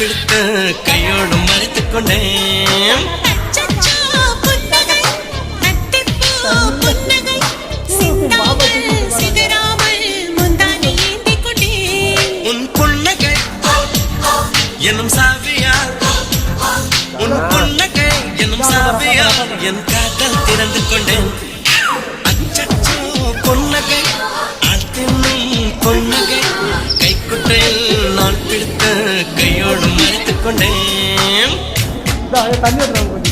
பிடித்த கையோடு மறைத்துக் கொண்டேன். உன் புன்னகை எனும் சாவியால், உன் புன்னகை எனும் சாவியால் என் காதல் திறந்து கொண்டேன். அச்சச்சோ புன்னகை, ஆழ்த்தினும் புன்னகை, கைக்குட்டையில் நான் பிடித்த கையோடு மறைத்துக் கொண்டேன். தண்ணி கொஞ்சம்